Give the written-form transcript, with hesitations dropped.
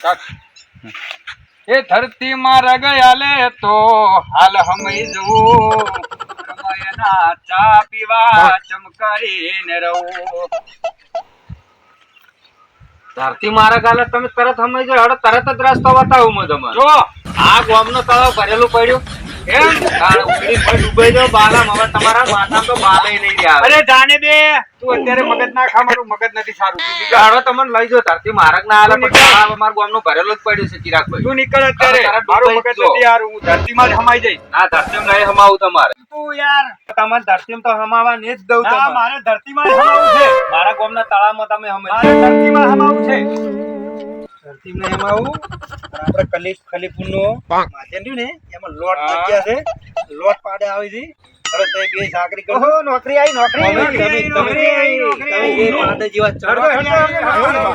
એ ધરતી માં રગયા લે તો હાલ હમઈ જવું સમયના ચા પીવા ચમકારીને રહું. ધરતી મારા ગાલે તમે તરત સમય જો હડો તરત જ રસ્તો બતાવું હું તમને. જો આ ગામનો તળાવ ભરેલું પડ્યું એમ ઉકળી ડૂબાઈ જાવ બાલા હવે તમારા માથા તો બાલે નહીં આવે. અરે જાને દે તું અત્યારે મગજ ના ખા, મારું મગજ નથી સારું. હડો તમને લઈ જાઓ ધરતી મારક ના આલે પણ તળાવ અમારા ગામનું ભરેલું જ પડ્યું છે ચિરાગભાઈ. તું નીકળ અત્યારે, મારું મગજ નથી સારું. હું ધરતીમાં જ હમાઈ જઈશ. આ ધરતીમાં નહીં હમાવું તમારે. તું યાર તમારે ધરતીમાં તો હમાવા નહીં જ દઉં ના, તમારે. મારે ધરતીમાં જ હમાવું છે. મારા ગામના તળાવમાં તમે હમાઈ મારે ધરતીમાં હમાવું છે. ધરતીમાં એમાં આપણે ખલીફુનો માધ્યમ રહ્યું ને એમાં લોટ જગ્યા છે, લોટ પાડે આવી છે. હવે તો બે ચાકરી કરો. ઓહો, નોકરી આવી, નોકરી આવી, તમે નોકરી આવી, નોકરી આવી. એ પાડે જેવા ચડો. હળો, હળો, હળો, હળો.